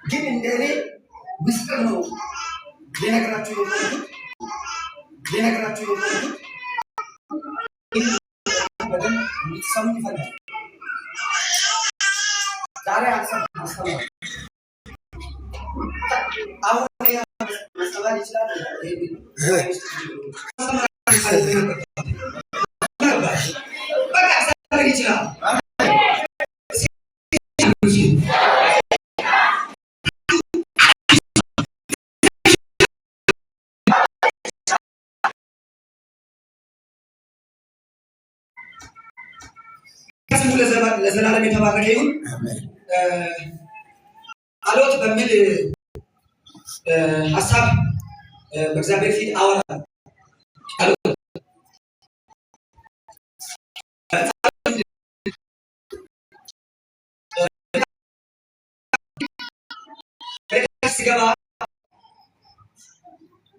ግን እንደኔ ምስጢር ነው ሊነግራችሁ የፈለኩት በደንብ እንድትሰሙ ይፈልጋል። ዛሬ አስተማሪ አሁን ማስተማር ይችላል። ለዘላለም የተባረከ ይሁን። ጸሎት በሚል ሀሳብ በእግዚአብሔር ፊት አወራለሁ። ሲገባ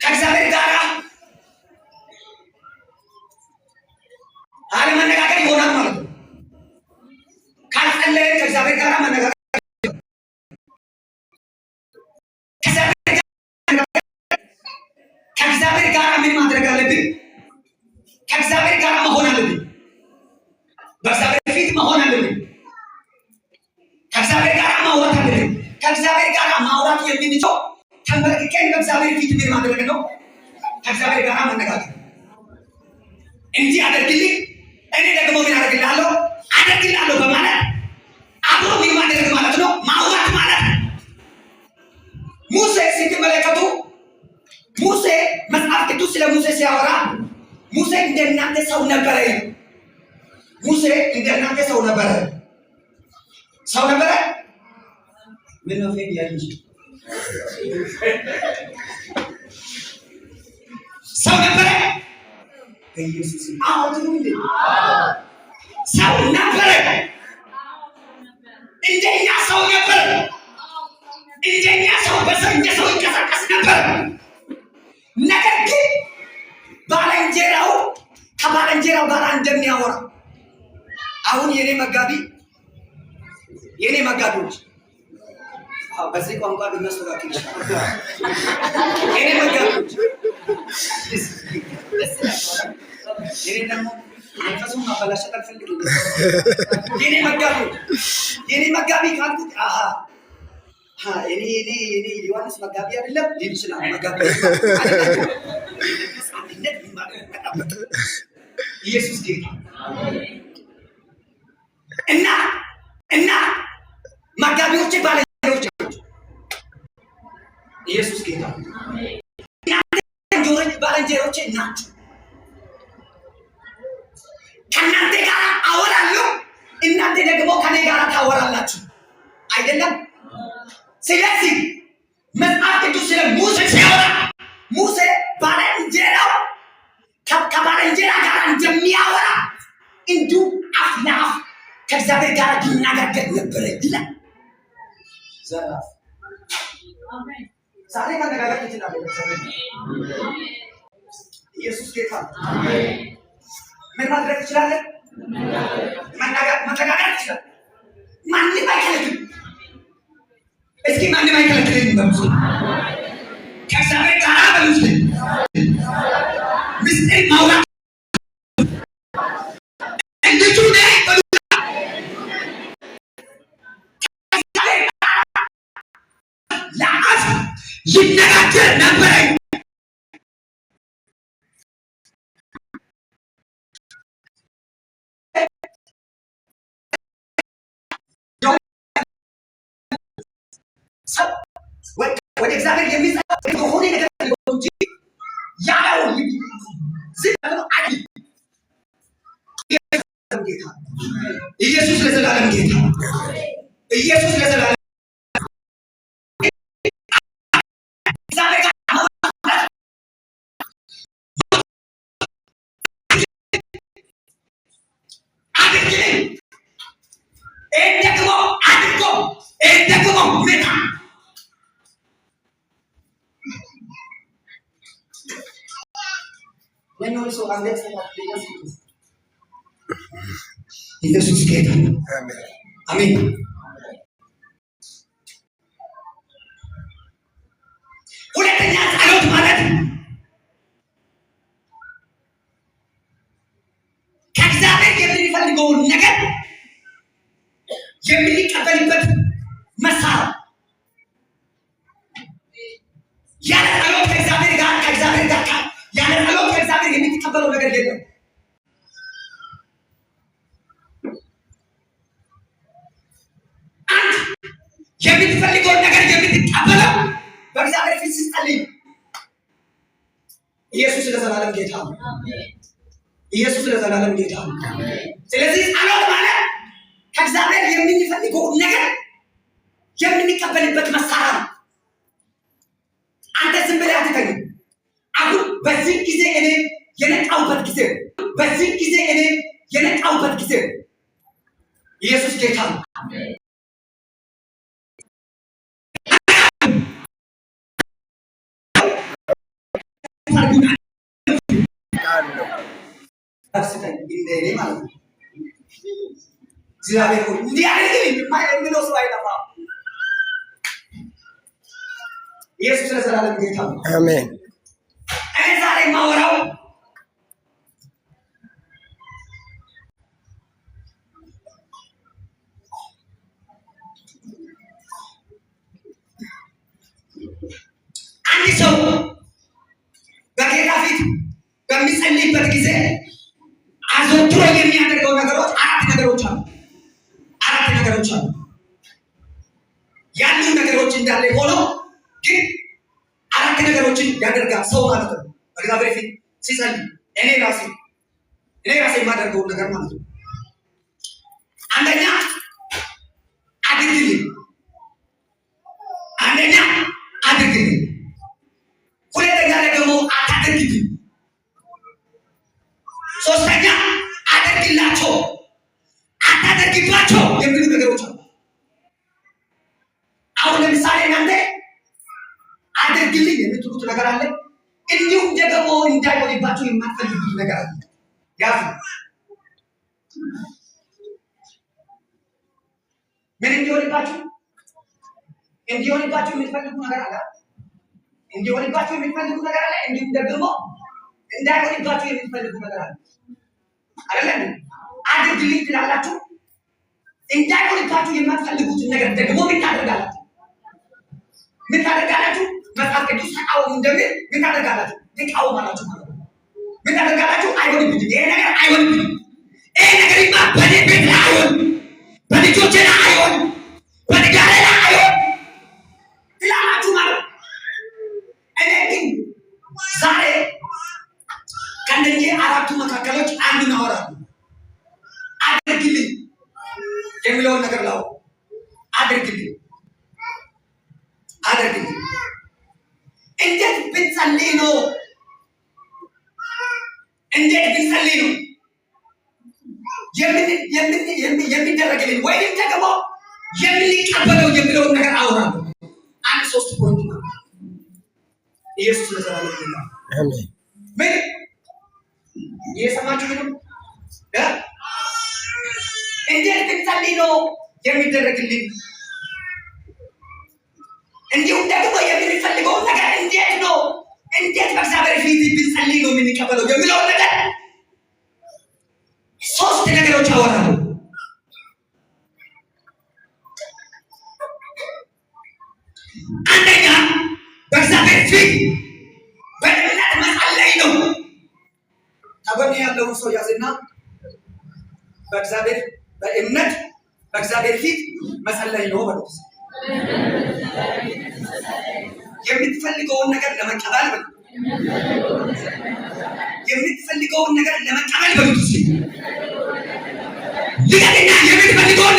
ከእግዚአብሔር ጋር አለመነጋገር ይሆናል ማለት ነው። ካልጸለየ ከእግዚአብሔር ጋር መነጋገር ከእግዚአብሔር ጋር ምን ማድረግ አለብን? ከእግዚአብሔር ጋር መሆን አለብን። በእግዚአብሔር ፊት መሆን አለብን። ከእግዚአብሔር ጋር ማውራት አለብን። ከእግዚአብሔር ጋር ማውራት የምንችለው ተንበርክከን በእግዚአብሔር ፊት ምን ማድረግ ነው? ከእግዚአብሔር ጋር መነጋገር እንጂ አደርግልኝ እኔ ደግሞ ምን አደርግልሃለሁ አደርግልሃለሁ በማለት አብሮ ምን ማድረግ ማለት ነው? ማውራት ማለት ነው። ሙሴ ስትመለከቱ ሙሴ መጽሐፍ ቅዱስ ስለ ሙሴ ሲያወራ ሙሴ እንደናንተ ሰው ነበረ። ሙሴ እንደናንተ ሰው ነበረ። ምን ነው ፌድ ያንጂ ሰው ነበረ። ኢየሱስ ሰው ነበረ። እንደኛ ሰው ነበረ። እንደኛ ሰው እንደ ሰው ይንቀሳቀስ ነበር። ነገር ግን ባልንጀራው ከባልንጀራው ጋር እንደሚያወራ አሁን የኔ መጋቢዎች በዚህ ቋንቋ ብናስተካክል ይችላል። የኔ መጋቢዎች የኔ ደግሞ መንፈሱን ማበላሸት አልፈልግም። የኔ መጋቢ ካልኩት እኔ ዮሐንስ መጋቢ አይደለም ሊል ይችላል። መጋቢ ኢየሱስ ጌታ እና መጋቢዎች ባልንጀሮች ኢየሱስ ጌታ ባልንጀሮች ናቸው። ከእናንተ ጋር አወራለሁ፣ እናንተ ደግሞ ከኔ ጋር ታወራላችሁ አይደለም። ስለዚህ መጽሐፍ ቅዱስ ስለ ሙሴ ሲያወራ ሙሴ ባልንጀራው ከባልንጀራ ጋር እንደሚያወራ እንዲሁ አፍ ለአፍ ከእግዚአብሔር ጋር ይነጋገር ነበረ ይላል። ዘራፍ ዛሬ መነጋገር ትችላለህ። ኢየሱስ ጌታ ምን ማድረግ ትችላለህ? መነጋገር ትችላለህ። ማንም አይከለክልም። እስኪ ማንም አይከለክልም። ከእግዚአብሔር ጋር በሉት ምስጢር ማውራት እንድቹ ነህ ለአፍ ይነጋገር ነበረ። ወደ እግዚአብሔር የሚጸልይ ከሆነ ነገር እንጂ ያለው ኢየሱስ ለዘላለም ጌታ ኢየሱስ ለዘላለም ኢየሱስ ጌታ አሜን። አንደኛ ጸሎት ማለት ከእግዚአብሔር የምንፈልገውን ነገር የምንቀበልበት መሳሪያ። ያለ ጸሎት ከእግዚአብሔር ጋር ያለ ጸሎት ከእግዚአብሔር የምትቀበለው ነገር የለም። አንድ የምትፈልገውን ነገር የምትቀበለው በእግዚአብሔር ፊት ስትጸልይ። ኢየሱስ ለዘላለም ጌታ ነው። ኢየሱስ ለዘላለም ጌታ ነው። ስለዚህ ጸሎት ማለት ከእግዚአብሔር የምንፈልገውን ነገር የምንቀበልበት መሳሪያ ነው። አንተ ዝም ብለህ አትተኝም። አሁን በዚህ ጊዜ እኔ የነቃውበት ጊዜ፣ በዚህ ጊዜ እኔ የነቃውበት ጊዜ። ኢየሱስ ጌታ ነው። እግዚአብሔር እንዲህ አይደለም የሚለው ሰው አይጠፋም። ኢየሱስ ለዘላለም ጌታ ነው። አሜን። እኔ ዛሬ የማወራው አንድ ሰው በጌታ ፊት በሚጸልይበት ጊዜ አዘውትሮ የሚያደርገው ነገሮች አራት ነገሮች አሉ። ያሉ ነገሮች እንዳለ ሆኖ ግን አራት ነገሮችን ያደርጋል ሰው ማለት ነው። በእግዚአብሔር ፊት ሲጸልይ እኔ ራሴ የማደርገውን ነገር ማለት ነው። አንደኛ አድርግልኝ፣ ሁለተኛ ደግሞ አታድርግልኝ፣ ሶስተኛ አድርግላቸው፣ አታድርግባቸው የሚሉ ነገሮች አሉ። አሁን ለምሳሌ እናንተ አድርግልኝ የምትሉት ነገር አለ። እንዲሁም ደግሞ እንዳይሆንባቸው የማትፈልጉት ነገር አለ። ያዙ። ምን እንዲሆንባችሁ የምትፈልጉ ነገር አለ። እንዲሆንባችሁ የምትፈልጉ ነገር አለ። እንዲሁም ደግሞ እንዳይሆንባችሁ የምትፈልጉ ነገር አለ። አይደለም? አድርግልኝ ትላላችሁ። እንዳይሆንባችሁ የማትፈልጉትን ነገር ደግሞ ምን ታደርጋላችሁ? መጽሐፍ ቅዱስ ተቃወሙ እንደሚል ምን ታደርጋላችሁ? ትቃወማላችሁ ማለት ነው። ምን ታደርጋላችሁ? አይሆንብኝም፣ ይሄ ነገር አይሆንብኝም፣ ይሄ ነገርማ በኔ ቤት ላይ አይሆን፣ በልጆቼ ላይ አይሆን፣ በትዳሬ ላይ አይሆን ትላላችሁ ማለት ነው። እኔ ግን ዛሬ ከእነዚህ አራቱ መካከሎች አንዱን አወራለሁ። አድርግልኝ የሚለውን ነገር ላው አድርግልኝ እንዴት ብንጸልይ ነው የሚደረግልኝ ወይም ደግሞ የምንቀበለው የሚለውን ነገር አወራለሁ። አንድ ሶስት ፖይንት ነው። ኢየሱስ ለዘላለም ጌታ አሜን። ምን እየሰማችሁ ነው? እንዴት ብንጸልይ ነው የሚደረግልኝ? እንዲሁም ደግሞ የምንፈልገው ነገር እንዴት በእግዚአብሔር ፊት ብንጸልይ ነው የምንቀበለው የሚለውን ነገር ሶስት ነገሮች አወራለሁ። አንደኛ በእግዚአብሔር ፊት በእምነት መጸለይ ነው። ከጎኔ ያለውን ሰው ያዝና በእምነት በእግዚአብሔር ፊት መጸለይ ነው በሉት። የምትፈልገውን ነገር ለመቀበል በሉት። የምትፈልገውን ነገር ለመቀበል በሉት። ልቀቅና የምትፈልገውን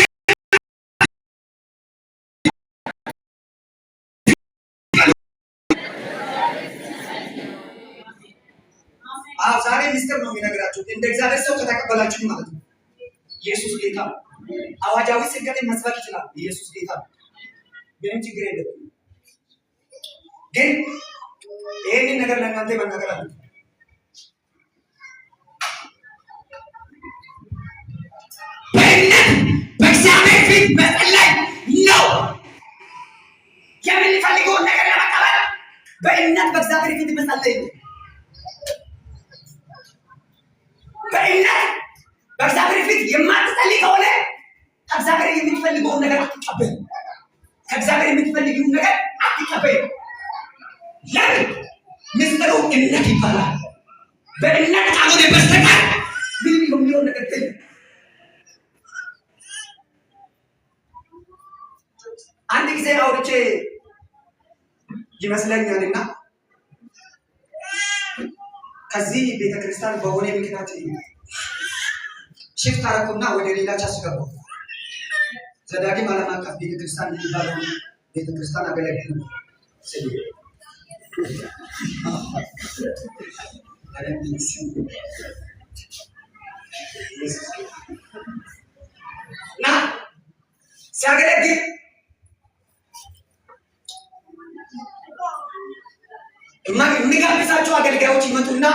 ዛሬ ሚስጥር ነው የሚነግራችሁ። እንደ እግዚአብሔር ሰው ከተቀበላችሁ ማለት ነው። ኢየሱስ ጌታ ነው። አዋጃዊ ስብከትን መስበክ ይችላል። ኢየሱስ ጌታ ነው። ምንም ችግር የለም። ግን ይህንን ነገር ለእናንተ መናገር አለ። በእምነት በእግዚአብሔር ፊት መጸለይ ነው። የምንፈልገውን ነገር ለመቀበል በእምነት በእግዚአብሔር ፊት መጸለይ ነው። በእምነት በእግዚአብሔር ፊት የማትጸልይ ከሆነ ከእግዚአብሔር የምትፈልገውን ነገር አትቀበል። ከእግዚአብሔር የምትፈልጊውን ነገር አትቀበል። ለምን? ምስጢሩ እምነት ይባላል። በእምነት ካልሆነ በስተቀር ምንም የሚሆን ነገር የለም። አንድ ጊዜ አውርቼ ይመስለኛልና ከዚህ ቤተክርስቲያን በሆነ ምክንያት ሽፍት አደረኩና ወደ ሌላ ቻስ ገባሁ። ዘዳግም ዓለም አቀፍ ቤተክርስቲያን የሚባለው ቤተክርስቲያን አገለግል ነው። እና ሲያገለግል የሚጋብዛቸው አገልጋዮች ይመጡና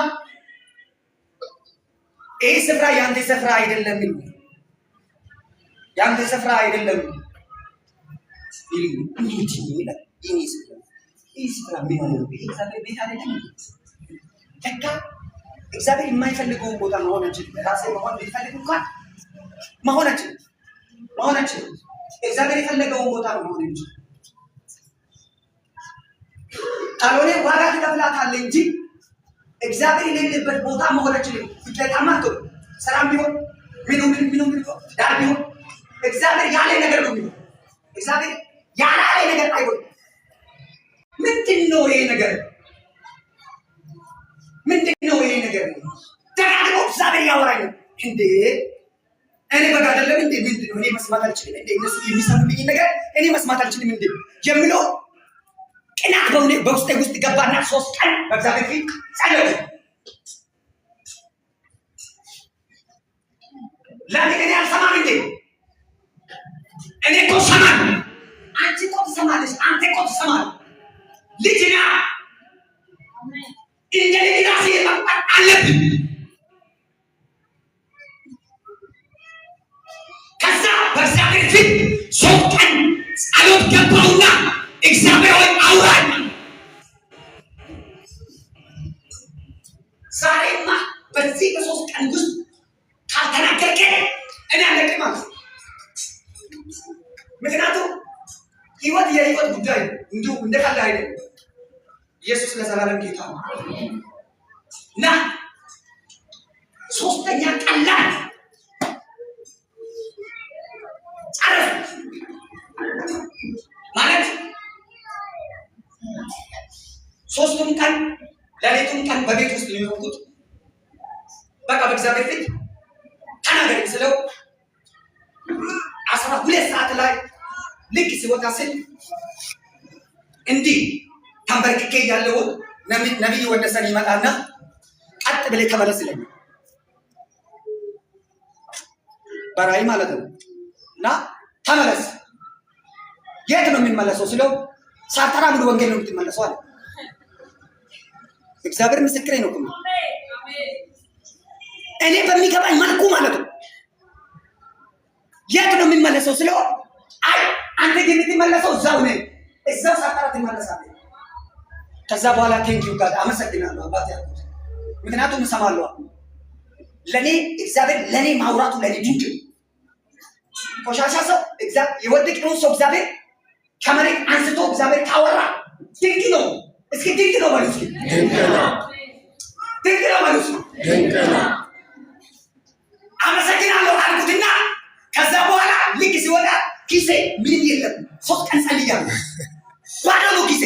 ይህ ስፍራ የአንተ ስፍራ አይደለም፣ የአንተ ስፍራ አይደለም ይላል። ይህ ስፍራ የሚሆነው እግዚአብሔር ቤት አይደለም። ለካ እግዚአብሔር የማይፈልገውን ቦታ መሆናችን ራሴ መሆን ቢፈልግ እንኳን መሆናችን እግዚአብሔር የፈለገውን ቦታ መሆን እንጂ ካልሆነ ዋጋ ትከፍላታለህ እንጂ እግዚአብሔር የሌለበት ቦታ መሆናችን ፍቅረታማ ነው። ሰላም ቢሆን ምኑ ዳር ቢሆን እግዚአብሔር ያለ ነገር ነው የሚሆን። እግዚአብሔር ያላለ ነገር አይሆንም። ምንድነው ይሄ ነገር? ምንድነው ይሄ ነገር? ደጋግሞ እግዚአብሔር ያወራኝ እንዴ እኔ በጋ አይደለም እንዴ? ምንድነው እኔ መስማት አልችልም እንዴ? እነሱ የሚሰሙልኝ ነገር እኔ መስማት አልችልም እንዴ የሚለው ቅናት በውስጤ ውስጥ ገባና 3 ቀን በእግዚአብሔር ፊት ጸለይኩ። ለምን እኔ አልሰማም እንዴ? እኔ እኮ እሰማለሁ። አንቺ እኮ ትሰማለሽ። አንተ እኮ ትሰማለህ። ልጅና እንደ ልጅ ራሴ መቁጠር አለብኝ። ከዛ በእግዚአብሔር ፊት 3 ቀን ጸሎት ገባሁና እግዚአብሔር ሆይ አውራኝ። ዛሬማ በዚህ በ3 ቀን ውስጥ ካልተናገርከኝ እኔ አለቅም ማለት። ምክንያቱም ህይወት የህይወት ጉዳይ እንዲሁ እንደቀላ አይደለም። ኢየሱስ ለዘላለም ጌታ ነው እና 3ኛ ቀን ላይ ጨረስኩ ማለት 3ቱም ቀን ሌሊቱም ቀን በቤት ውስጥ ነው የሆንኩት። በቃ በእግዚአብሔር ፊት ተናገረኝ ስለው 12 ሰዓት ላይ ልክ ሲወጣ ስል እንዲህ ተንበርክኬ ያለው ነቢይ ወደሰን ይመጣና ቀጥ ብለህ ተመለስ ይለኛል። በራእይ ማለት ነው። እና ተመለስ። የት ነው የሚመለሰው ስለው ሳተራ ሙሉ ወንጌል ነው የምትመለሰው አለ። እግዚአብሔር ምስክሬ ነው። እኔ በሚገባኝ መልኩ ማለት ነው። የት ነው የሚመለሰው ስለው አይ አንተ ግን የምትመለሰው እዛው ነህ፣ እዛው ሳተራ ትመለሳለህ። ከዛ በኋላ ቴንኪው ጋር አመሰግናለሁ አባቴ ያልኩት፣ ምክንያቱም እሰማለሁ። ለኔ እግዚአብሔር ለኔ ማውራቱ ለኔ ድንቅ ቆሻሻ ሰው የወደቀውን ሰው እግዚአብሔር ከመሬት አንስቶ እግዚአብሔር ካወራ ድንቅ ነው። እስኪ ድንቅ ነው በሉ። እስኪ ድንቅ ነው በሉ። ድንቅ ነው አመሰግናለሁ አልኩትና ከዛ በኋላ ልክ ሲወጣ ኪሴ ምንም የለም። 3 ቀን ጸልያለሁ። ባዶ ነው ኪሴ።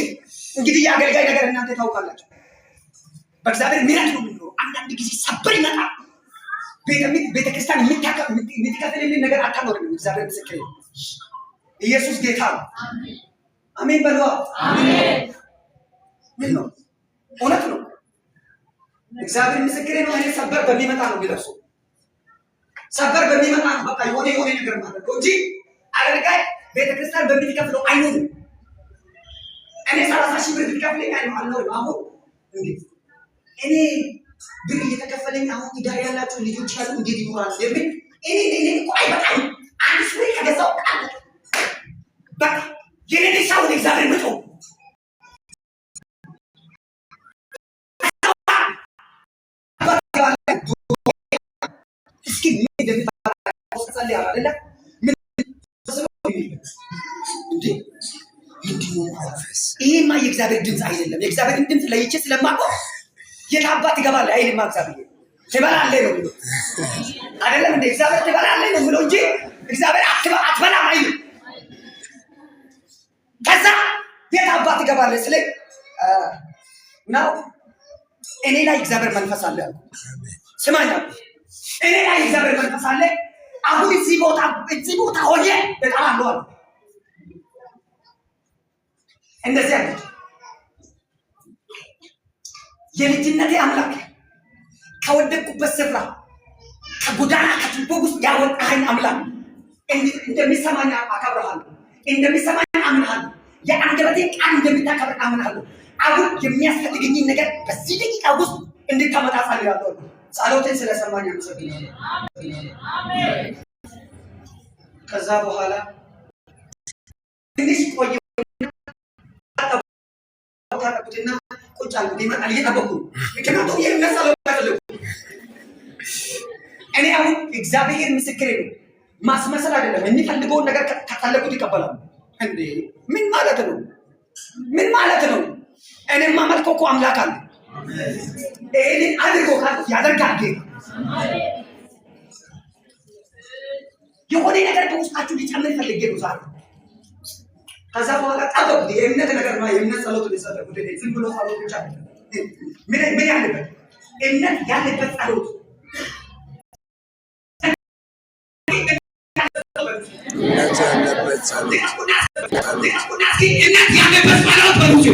እንግዲህ የአገልጋይ ነገር እናንተ ታውቃላችሁ። በእግዚአብሔር ምሕረት ነው የምንኖረው። አንዳንድ ጊዜ ሰበር ይመጣል። ቤተክርስቲያን የምትከፍልልን ነገር አታኖርም። እግዚአብሔር ምስክሬ ነው። ኢየሱስ ጌታ ነው። አሜን በሉ። አሜን። ምን ነው? እውነት ነው። እግዚአብሔር ምስክሬ ነው። እኔ ሰበር በሚመጣ ነው የሚደርሰው። ሰበር በሚመጣ ነው በቃ የሆነ ነገር ማለት ነው እንጂ አገልጋይ ቤተክርስቲያን በሚከፍለው አይኖርም። እኔ 30,000 ብር ብትከፍለኝ አይኖርም። አሁን እንዴት እኔ ብር እየተከፈለኝ አሁን ዕዳ ያላችሁ ልጆች ያሉ እንዴት ይኖራሉ? የሚል እኔ ቆይ በጣም አንድ ስሪ ከገዛው ቃል በቃ የኔ ሰው እግዚአብሔር መጥቶ ይሄማ የእግዚአብሔር ድምፅ አይደለም። የእግዚአብሔርን ድምፅ ለይቼ ስለማውቀው የት አባት ይገባል አይልማ። እግዚአብሔር ትበላለህ ነው የሚለው አይደለም እንደ እግዚአብሔር ትበላለህ ነው የሚለው እንጂ እግዚአብሔር አትበላም አይልም። ከዛ የት አባት ይገባል ስለ ነው እኔ ላይ እግዚአብሔር መንፈስ አለ። ስማኛ እኔ ላይ እግዚአብሔር መንፈስ አለ። አሁን እዚህ ቦታ ሆኜ በጣም አለው እንደዚህ አይነት የልጅነቴ አምላክ ከወደቅኩበት ስፍራ ከጎዳና ከቱቦ ውስጥ ያወጣኸኝ አምላክ እንደሚሰማኝ አከብርሃለሁ፣ እንደሚሰማኝ አምናለሁ፣ የአንደበቴን ቃል እንደምታከብር አምናለሁ። አሁን የሚያስፈልገኝን ነገር በዚህ ደቂቃ ውስጥ እንድታመጣ ጸልያለሁ። ጸሎቴን ስለሰማኝ አመሰግናለሁ። ከዛ በኋላ ትንሽ ቆየ ታረቁትና ቁጭ አልኩ። ይመጣል እየጠበቁ ምክንያቱም የሚነሳለው አይደለም። እኔ አሁን እግዚአብሔር ምስክሬ ነው። ማስመሰል አይደለም። የሚፈልገውን ነገር ከፈለጉት ይቀበላሉ። እንዴ ምን ማለት ነው? ምን ማለት ነው? እኔማ መልኮ እኮ አምላክ አለ። ይሄንን አድርጎ ካልኩት ያደርጋል። የሆነ ነገር በውስጣችሁ ሊጨምር ፈልጌ ነው ዛሬ። ከዛ በኋላ ጠበቁት። የእምነት ነገር ነው። የእምነት ጸሎት ሊጸልዩት ዝም ብሎ ጸሎት ብቻ ምን ያለበት እምነት ያለበት ጸሎት እምነት ያለበት ጸሎት በሉት።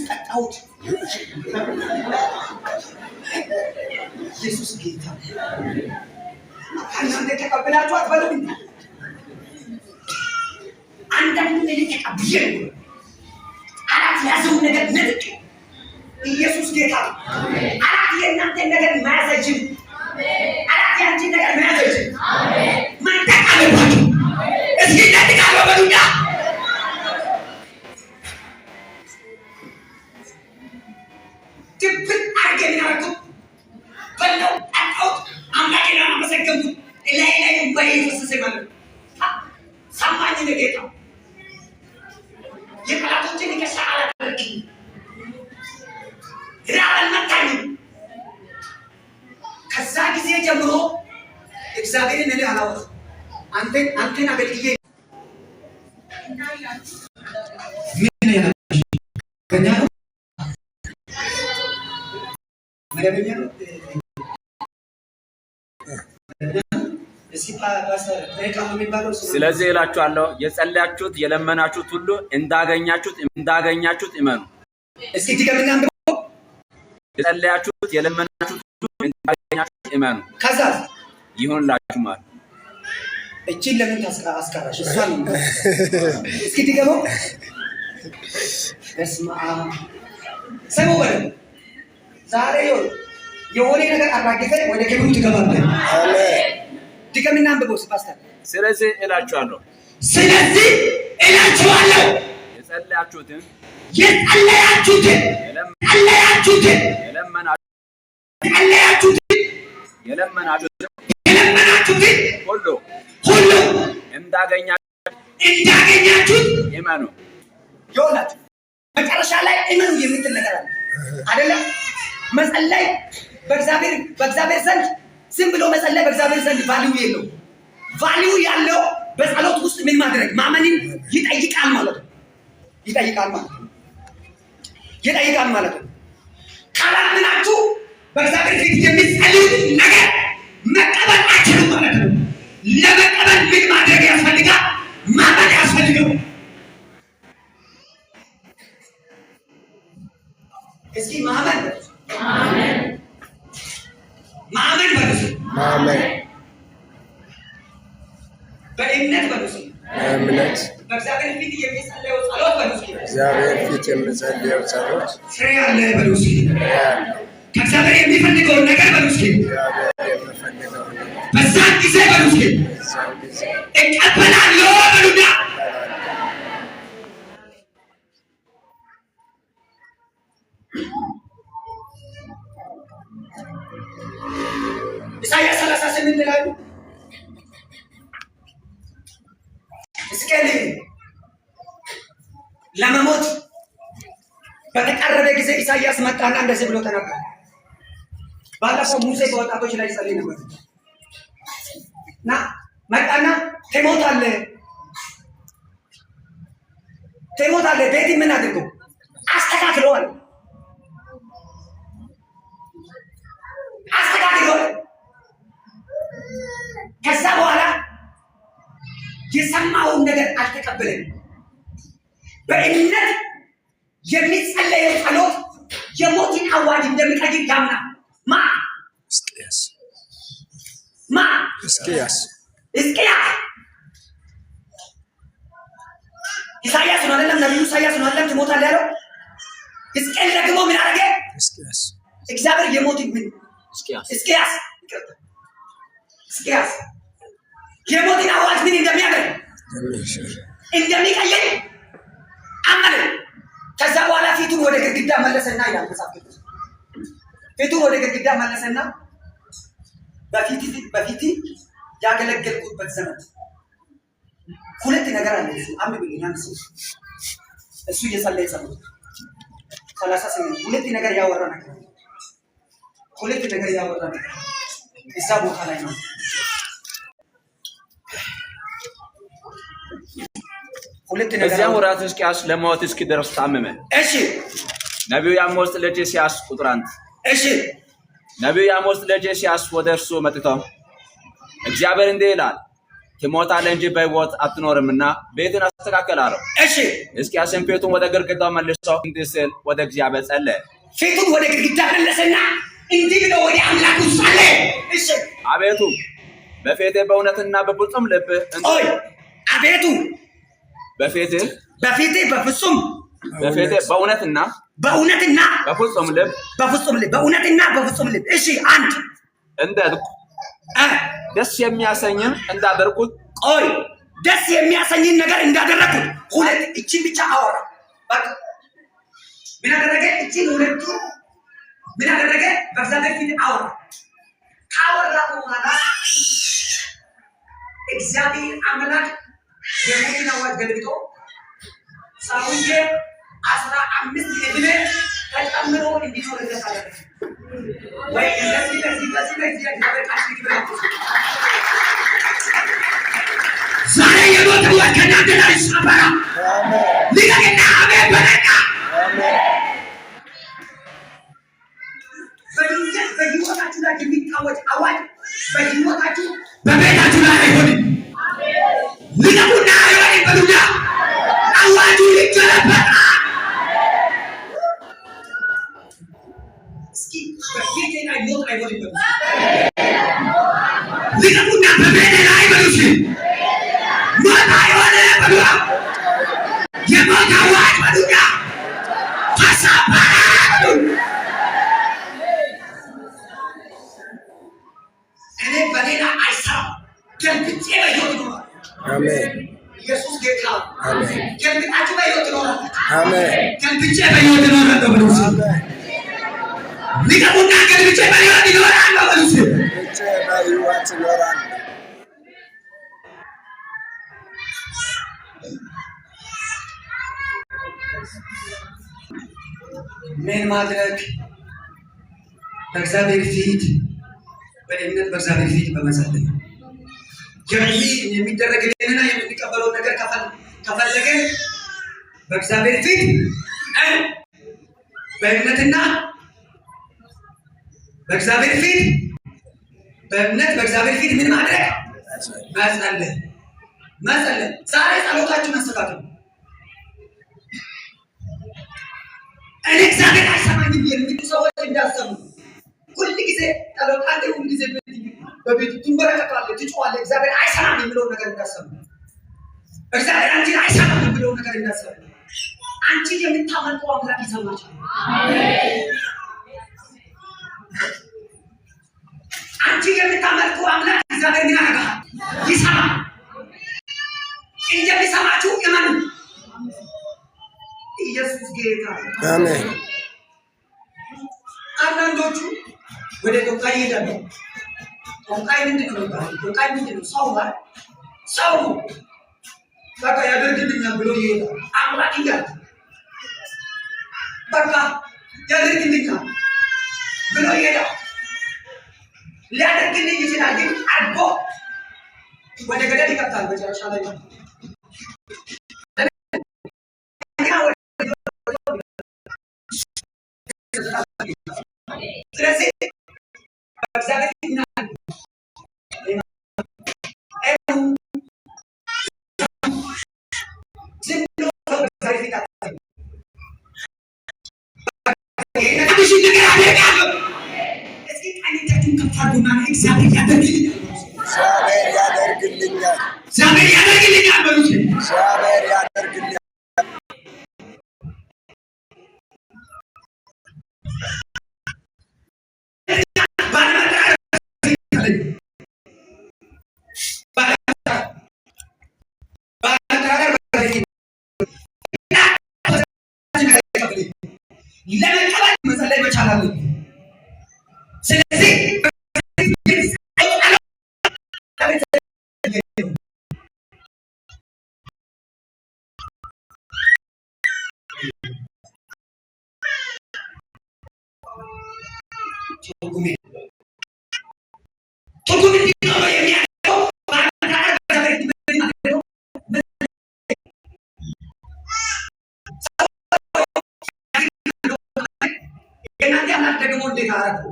ጠጣሁት። ኢየሱስ ጌታ። እናንተ ተቀብላችሁ አትበሉም። አንዳንዱ ነገር ተቀብዬ አራት ያዘው ነገር ነጥቅ። ኢየሱስ ጌታ። አራት የእናንተን ነገር መያዝ አይችልም። አራት ያንቺን ነገር መያዝ አይችልም። መንጠቅ አለባችሁ። እስኪ ነጥቃለሁ በሉኛ። ትብት አድርገን ያደረኩት በለው ጠጣሁት። አምላኬን አመሰገንኩት። ላይ እንባዬ ፈሰሰ ማለት ነው። ሰማኝ ጌታ። የጠላቶችን ንከሻ አላደረግኝም። ራብ አልመታኝም። ከዛ ጊዜ ጀምሮ እግዚአብሔርን እኔ አላወራም። አንተን አገልግዬ ምን ያገኛ ነው መደበኛ ነው። ስለዚህ እላችኋለሁ የጸለያችሁት የለመናችሁት ሁሉ እንዳገኛችሁት እመኑ። እስኪ ድገምና አንብቦ የጸለያችሁት የለመናችሁት ሁሉ እንዳገኛችሁት እመኑ። ከዛ ይሁንላችሁ ማለት እቺን ለምን አስቀራሽ? እሷን እስኪ ድገመው። በስመ አብ ሰሙ በል ዛሬ የሆነ ነገር አራግፈህ ወደ ክብሩ ትገባለህ። አሜን። ድገምና አንብበው ፓስተር። ስለዚህ እላችኋለሁ የጸለያችሁትን የለመናችሁትን ሁሉ እንዳገኛችሁት እመኑ። ይሆናችሁ መጨረሻ ላይ እመኑ የምትል ነገር አለ አይደለም? መጸለይ በእግዚአብሔር ዘንድ ዝም ብሎ መጸለይ በእግዚአብሔር ዘንድ ቫልዩ የለውም። ቫልዩ ያለው በጸሎት ውስጥ ምን ማድረግ ማመንን ይጠይቃል ማለት ነው። ይጠይቃል ማለት ነው። ካላመናችሁ በእግዚአብሔር ፊት የምትጸልዩት ነገር መቀበል አትችሉም ማለት ነው። ለመቀበል ምን ማድረግ ያስፈልጋል? ማመን ያስፈልገው። እስኪ ማመን በእምነት በሉስ በእግዚአብሔር ፊት የሚጸለየው ጸሎት ፍሬ ያለ በሉስ ከእግዚአብሔር የሚፈልገውን ነገር በሉስ በዛን ጊዜ በሉስ እቀበላለሁ በሉና ኢሳይያስ 38 ላይ ሕዝቅኤል ለመሞት በተቃረበ ጊዜ ኢሳይያስ መጣና እንደዚህ ብሎ ተናገረ። ባለፈው ሙሴ በወጣቶች ላይ ጸልይ ነበር እና መጣና ትሞታለህ፣ ቤት ምን አድርገው አስተካክለዋል። ከዛ በኋላ የሰማውን ነገር አልተቀበለም። በእምነት የሚጸለየው ጸሎት የሞትን አዋጅ እንደሚቀይር ያምናል። ሕዝቅያስ ኢሳይያስ ነው አይደለም? ነብዩ ኢሳይያስ ነው አይደለም? ትሞታለህ ያለው ሕዝቅኤል ደግሞ ምን አደረገ? እግዚአብሔር የሞትን ምን ሕዝቅያስ የሞትን አዋጅ ምን እንደሚያደርግ እንደሚቀይር አመነ። ከዛ በኋላ ፊቱን ወደ ግድግዳ መለሰና ይላል መጽሐፍ ቅዱስ። ፊቱን ወደ ግድግዳ መለሰና በፊት ያገለገልኩበት ዘመን ሁለት ነገር አለ። አንድ ብለኛል እሱ እየጸለየ ጸሎት 38 ሁለት ነገር ያወራ ነገር እዛ ቦታ ላይ ነው። በዚያም ወራት ሕዝቅያስ ለሞት እስኪደርስ ታመመ። እሺ ነቢዩ አሞጽ ልጅ ኢሳይያስ ቁጥር 1 እሺ ነቢዩ አሞጽ ልጅ ኢሳይያስ ወደ እርሱ መጥቶ እግዚአብሔር እንዲህ ይላል ትሞታለህ እንጂ በሕይወት አትኖርምና ቤትን አስተካክል አለው። እሺ ሕዝቅያስም ፊቱን ወደ ግድግዳው መልሶ እንዲህ ሲል ወደ እግዚአብሔር ጸለየ። ፊቱን ወደ ግድግዳ መለሰና እንዲህ ብሎ ወደ አምላኩ ጸለየ። እሺ አቤቱ በፊትህ በእውነትና በፍጹም ልብ አቤቱ በፊትህ በፍጹም በእውነትና በፍጹም ልብ እሺ አንድ እንዳልኩ ደስ የሚያሰኝን እንዳደረኩት ደስ የሚያሰኝን ነገር እንዳደረኩት ሁለት እቺን ብቻ አወራ። በቃ ምን አደረገ? እቺን ሁለቱ ምን አደረገ? በእግዚአብሔር ፊት አወራ። ካወራ በኋላ እግዚአብሔር አምላክ የሞትን አዋጅ ገልብጦ ሰውዬ 15 ዕድሜ ተጨምሮ እንዲኖርለት አደረገ። ወይ እንደዚህ ዛሬ የሞት አዋጅ ከእናንተ ላይ ይሰበራል። ልቀቅና አሜን በለና በሕይወታችሁ ላይ የሚታወጅ አዋጅ በሕይወታችሁ በቤታችሁ ላይ አይሆንም። ልቀቁና አይሆንም በሉና አዋጁ ይገለበጣል። እስኪ በቤቴ ላይ ሞት አይሆንም በሉ። ልቀቁና በቤቴ ላይ በሉ። ሞት አይሆንም በሉ። የሞት አዋጅ በሉና ተሰበረ። እኔ በሌላ አይሰራም። ገልብጬ በሕይወት እኖራለሁ። አሜን። ኢየሱስ ጌታ። አሜን። ገልብጣችሁ በሕይወት እኖራለሁ። አሜን። ገልብጬ በሕይወት እኖራለሁ ብሎ ንገሩና ገልብጬ በሕይወት እኖራለሁ ብሎ ገልብጬ በሕይወት እኖራለሁ። ምን ማድረግ? በእግዚአብሔር ፊት በእምነት በእግዚአብሔር ፊት በመጸለይ የሚደረግልንና የምንቀበለውን ነገር ከፈለገን በእግዚአብሔር ፊት በእምነትና በእግዚአብሔር ፊት በእምነት በእግዚአብሔር ፊት ምን ማድረግ? መጸለይ። ዛሬ ጸሎታችሁን አስተካክሉ። እኔ እግዚአብሔር አይሰማኝም የሚሉ ሰዎች እንዳሰሙ ሁል ጊዜ ጸሎታለ፣ ሁል ጊዜ በቤቱ ትንበረከካለህ፣ ትጮኻለህ፣ እግዚአብሔር አይሰማም የሚለውን ነገር እንዳሰሙ፣ እግዚአብሔር አንቺን አይሰማም የሚለውን ነገር እንዳሰሙ፣ አንቺን የምታመልከው አምላክ ይሰማሻል። አንቺን የምታመልከው አምላክ እግዚአብሔር ምን ያደርጋል? ይሰማል። እንደሚሰማችሁ እመኑ። ኢየሱስ ጌታ። አሜን። አንዳንዶቹ ወደ ዶቃይ ይሄዳሉ። ዶቃይ ምንድን ነው? ዶቃይ ምንድን ነው? ሰው በቃ ያደርግልኛል ብሎ ይሄዳል። አምላክ እያለ በቃ ያደርግልኛል ብሎ ይሄዳል። ሊያደርግልኝ ይችላል፣ ግን አድርጎ ወደ ገደል ይከታል። መጨረሻ ላይ ስለዚህ በእግዚአብሔር ያደርግልኛል። ለመቀበል መጸለይ መቻል አለብን። ስለዚህ ደግሞ እንዴት አደረገው?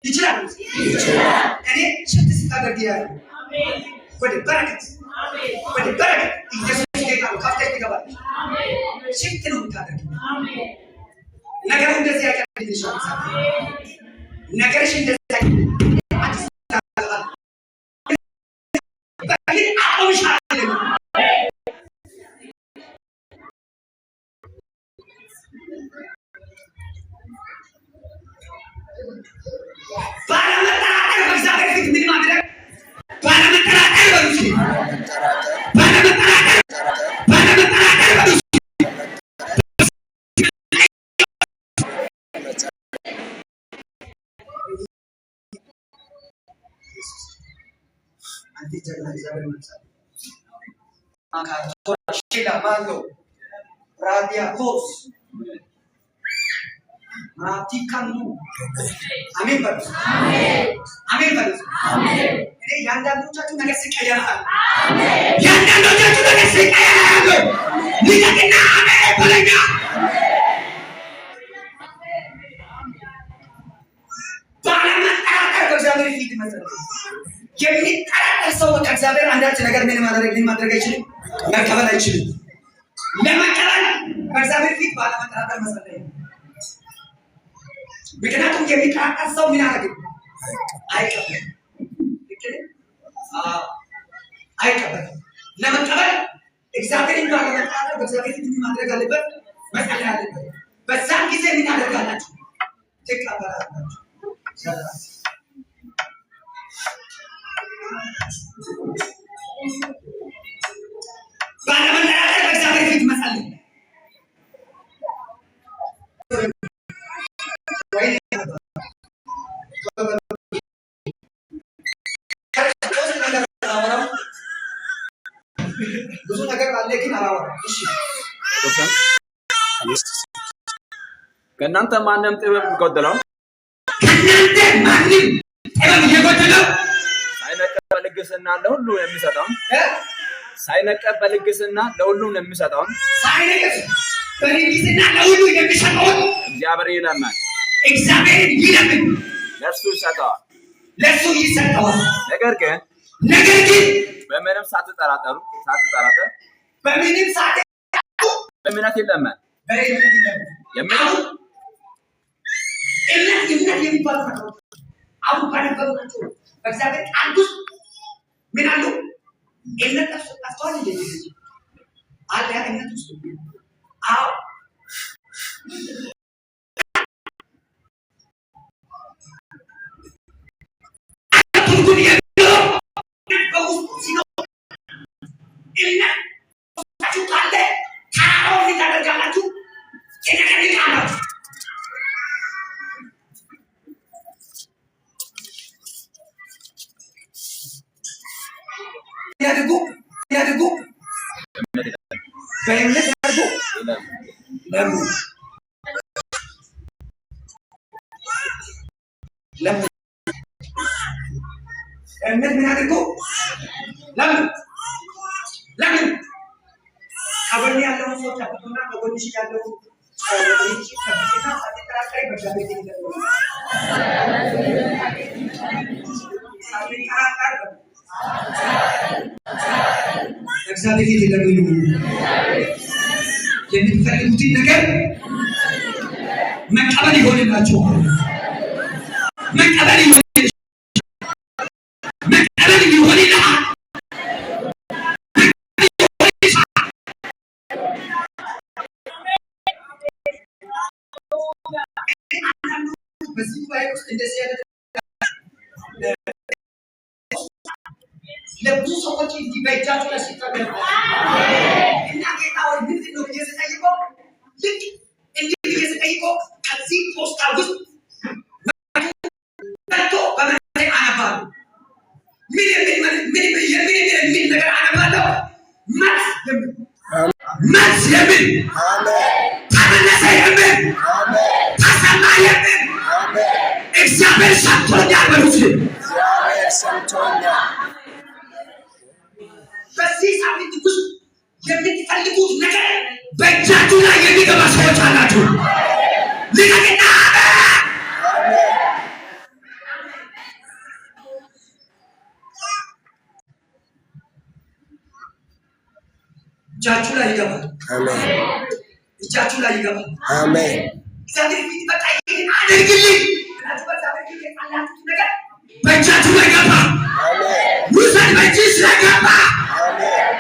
ይችላል። እኔ ሽፍት ስታደርግ ያለው ወደ በረከት ኢየሱስ ጌታ ነው። ከፍተህ ትገባለች። ሽፍት ነው የምታደርግ። ነገሩ እንደዚህ ያቀርብልሻል። ነገርሽ እንደዚህ ባለመጠራጠር በእግዚአብሔር ፊት ምን ማድረግ? ባለመጠራጠር በሉት። ባለመጠራጠር በሉት። አንተ ጀግና እግዚአብሔር መጣ አካቶሽላ ማንዶ ራዲያኮስ ማቲካኑ አሜን በሉ። አሜን በሉ። እኔ ያንዳንዶቻችሁ ነገር ሲቀየራል። ያንዳንዶቻችሁ ነገር ሲቀየራል። ልቀቅና አሜን በለኛ። ባለመጠራጠር በእግዚአብሔር ፊት መሰረት የሚጠራጠር ሰው ከእግዚአብሔር አንዳች ነገር ምን ማድረግ አይችልም፣ መቀበል አይችልም። ለመቀበል በእግዚአብሔር ፊት ባለመጠራጠር መሰረት ነው። ምክንያቱም የሚጠራጠር ሰው ምን ያደርግ አይቀበልም። አይቀበልም። ለመቀበል እግዚአብሔርን ባለመጠራጠር በእግዚአብሔር ፊት ምን ማድረግ አለበት? መጸለይ አለበት። በዛን ጊዜ ምን ያደርጋላችሁ? ትቀበላላችሁ። ባለመጠራጠር በእግዚአብሔር ፊት መጸለይ ብዙ ነገር አለ ግን አላወራም። እሺ ከእናንተ ማንም ጥበብ የጎደለው ከእናንተ ማንም ጥበብ የጎደለው ሳይነቀፍ በልግስና ለሁሉ የሚሰጠውን ሳይነቀፍ በልግስና ለሁሉ የሚሰጠውን ሳይነቀፍ በልግስና ለሁሉ የሚሰጠውን እግዚአብሔር ይለምን። እግዚአብሔር ይለምን ለእርሱ ይሰጠዋል። ለእርሱ ይሰጠዋል። ነገር ግን በምንም ሳትጠራጠር በምንም ሳትጠራጠሩ በእምነት ይለመን። እምነት የሚባል ነው። አሁን ባነበብናቸው በእግዚአብሔር ቃል ውስጥ ምን አሉ? እምነት ጠፍቷል እንዴ? አለ እምነት ውስጥ አዎ ያድርጉ በእምነት ያድርጉ። ለምን እምነት ምን ያድርጉ? ለምን ከጎን ያለውን ሰው ጠብቁና ከጎንሽ ያለውን ጠብቂና ሳትጠራጠሪ በእግዚአብሔር ፊት ይለምኑ። ሳትጠራጠር እግዚአብሔር ፊት ይለምኑ። የምትፈልጉትን ነገር መቀበል ይሆንላችኋል። መቀበል ይሆንልሃል። በዚህ ጉባኤ ውስጥ እንደዚህ አይነት ለብዙ ሰዎች እንዲህ በእጃቸው ላይ ሲጠቀሙ እና ጌታ ሆይ ምንድን ነው ብዬ ስጠይቀው ልክ እንዲህ ብዬ ስጠይቀው ከዚህ ፖስታ ውስጥ መጥቶ በመንፈሴ አነባለሁ። ምን የሚል ነገር አነባለሁ? መልስ የሚል ተመለሰ የሚል ተሰማ የሚል እግዚአብሔር ሰምቶኛል በሉት። እግዚአብሔር ሰምቶኛል። በዚህ ሳምንት ውስጥ የምትፈልጉት ነገር በእጃችሁ ላይ የሚገባ ሰዎች አላችሁ። ልቀቅና እጃችሁ ላይ ይገባል። እጃችሁ ላይ ይገባል። አሜን። እግዚአብሔር ፊት በቃ ይሄን አድርግልኝ ብላችሁ በእግዚአብሔር ፊት የጣላችሁት ነገር በእጃችሁ ላይ ገባ። ውሰድ በእጅህ ስለገባ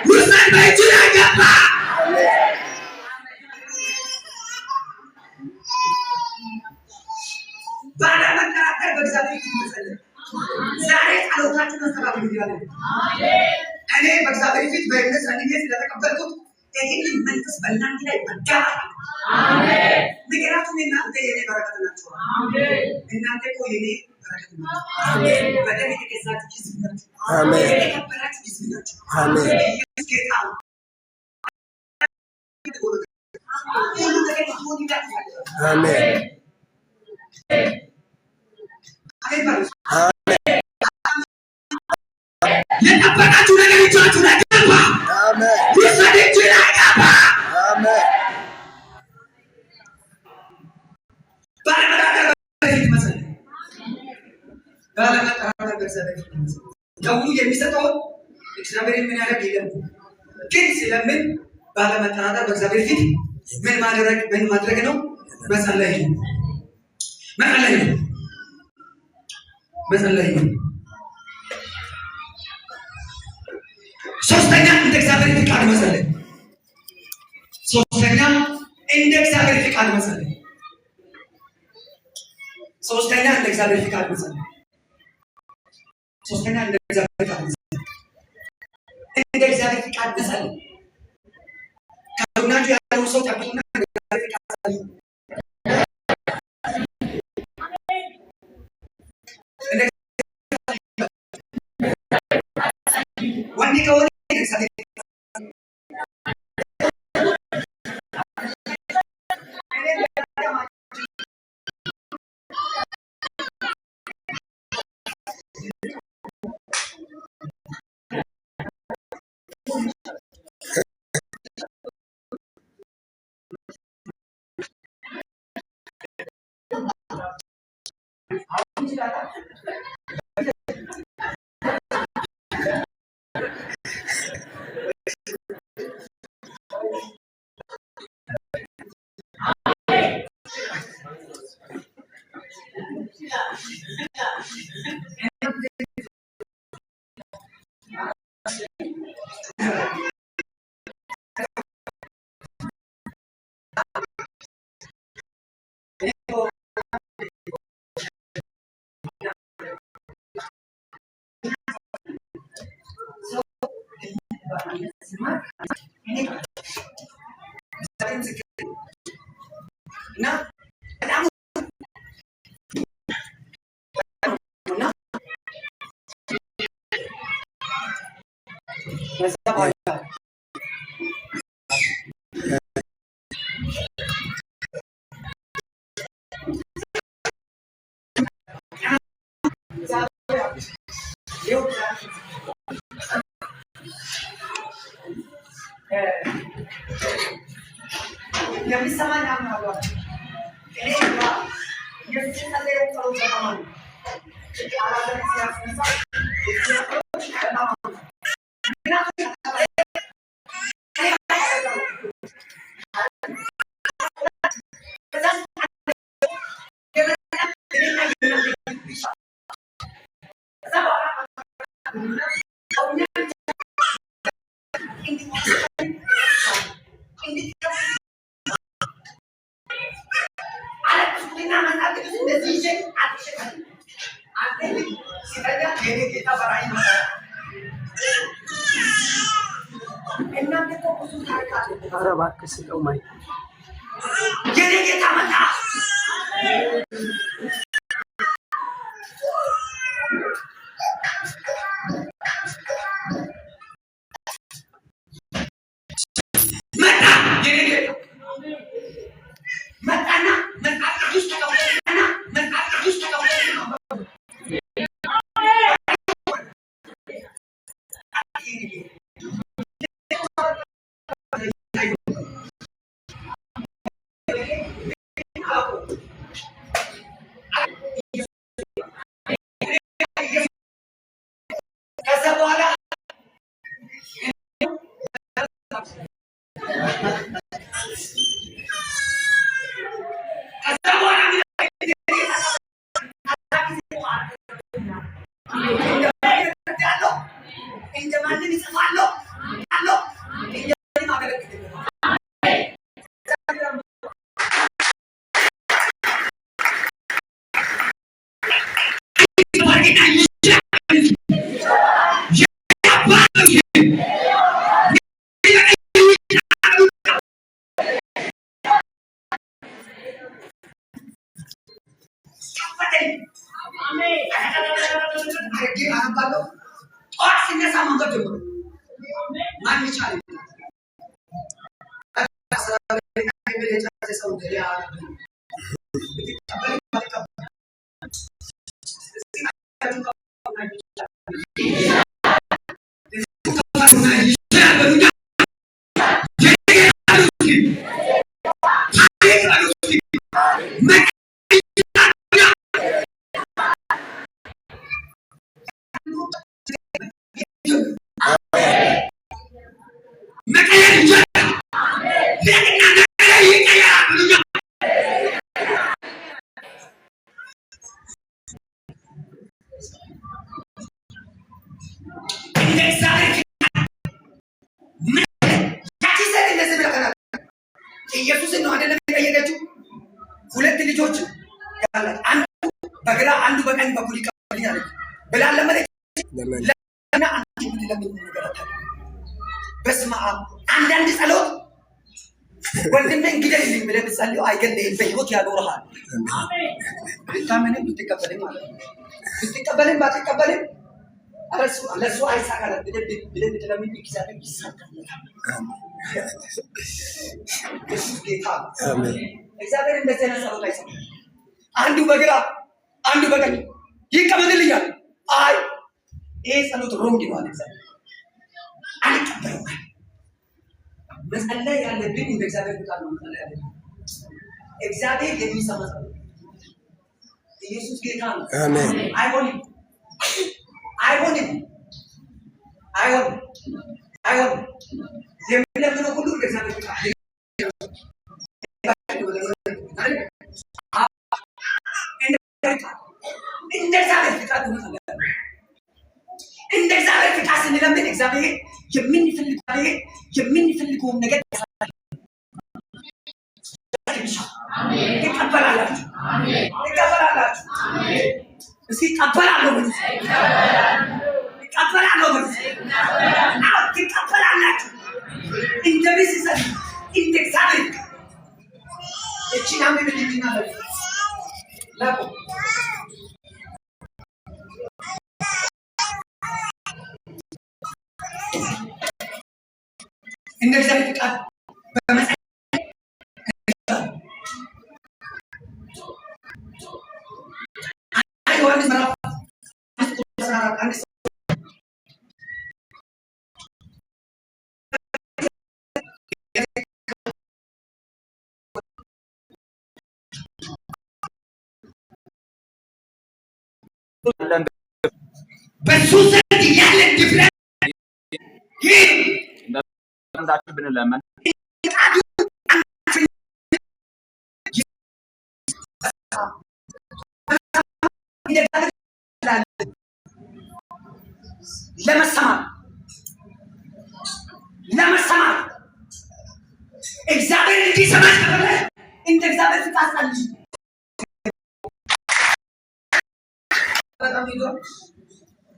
ውሰድ በእጅህ ላይ ገባ። ባለመጠራጠር በእግዚአብሔር ፊት መጸለይ። ዛሬ ጸሎታችሁን አስተባብሩ ይላል። እኔ በእግዚአብሔር ፊት በእምነት ጸልዬ ስለተቀበልኩት ይህንን መንፈስ በእናንተ ላይ መጋባት። አሜን። ምክንያቱም እናንተ የኔ በረከት ናችሁ። አሜን። እናንተ እኮ የኔ በረከት ናችሁ። አሜን። በደም የተገዛችሁ ሕዝብ ናችሁ። አሜን። የተከበራችሁ ሕዝብ ናችሁ። አሜን። ኢየሱስ ጌታ ነው። ሁሉ ነገር ይሁን ይላል። አሜን። ለጠበቃችሁ ነገር ይቻችሁ ላይ ገባ። አሜን። ይሰደች ላይ ገባ። አሜን። ባለመዳደር በፊት መሰለኝ ባለመጠራጠር በእግዚአብሔር ፊት መሰለኝ ለሁሉ የሚሰጠው እግዚአብሔር ምን ያደርግ ይላል ግን ስለምን ባለመጠራጠር በእግዚአብሔር ፊት ምን ማድረግ ነው? መጸለይ ነው። ሶስተኛ እንደ እግዚአብሔር ፍቃድ መጸለይ። ሶስተኛ እንደ እግዚአብሔር ፍቃድ መጸለይ። ሶስተኛ እንደ እግዚአብሔር ፍቃድ መጸለይ። እንደ እግዚአብሔር ፍቃድ መጸለይ። ከሁላችሁ ያለው ሰው ጠብቁና እንደ እግዚአብሔር ፍቃድ መጸለይ። ወንድ ከሆነ እግዚአብሔር የሚሰማኝ አምናለሁ። እኔ የምትጸለየው ጸሎት በጣም አላደረግ ሲያስነሳ ኧረ እባክህ ስጠው ማይ የኔ ጌታ መጣ። ያቺ ሴት እንደዚህ ብላ ተናገረች። ኢየሱስን ነው አይደለም የጠየቀችው? ሁለት ልጆች ያላት አንዱ በግራ አንዱ በቀኝ በኩል ይቀበልኛል ብላ ለመለች። ለና አንቺ ምን ለምን ነገር አታውቅም። በስመ አብ። አንዳንድ ጸሎት ወንድሜን ግደልልኝ ብለህ ብትጸልይ አይገድልህም፣ በሕይወት ያኖርሃል። ብታምንም ብትቀበልም ማለት ነው። ብትቀበልም ባትቀበልም ለእሱ አይሳካልም ብለህ ብትለምን እግዚአብሔር ይሳካልሃል። ኢየሱስ ጌታ ነው። እግዚአብሔር እንደዚህ አይነት ጸሎት አይሰማም። አንዱ በግራ አንዱ በቀኝ ይቀበልልኛል። አይ ይሄ ጸሎት ሮንግ ነው አለ እግዚአብሔር። አልቀበለውም። መጸለይ ያለብን እንደ እግዚአብሔር ቃል ነው መጸለይ ያለብን። እግዚአብሔር የሚሰማ ጸሎት ኢየሱስ ጌታ ነው። አሜን። አይሆንም አይሆንም አይሆንም አይሆንም። የምንለምነው ሁሉ እግዚአብሔር ቃል እንደ እግዚአብሔር ፍቃድ ስንለምን እግዚአብሔር የምንፈልገውን ነገር ትቀበላላችሁ። እስኪ እቀበላለሁ በሉ። እቀበላለሁ በሉ። አዎ ትቀበላላችሁ። እንደሚሰጥ እንደ እግዚአብሔር እቺን አምብልኝና ለቁ እንደ እግዚአብሔር ፍቃድ በመጸለይ ዮሐንስ ምዕራፍ 14 በሱ ዘንድ ያለ ድፍረት እንዳችሁ ብንለምን ለመሰማት እግዚአብሔር እንዲሰማ እንደ እግዚአብሔር ፍቃድ ጸልይ። በጣም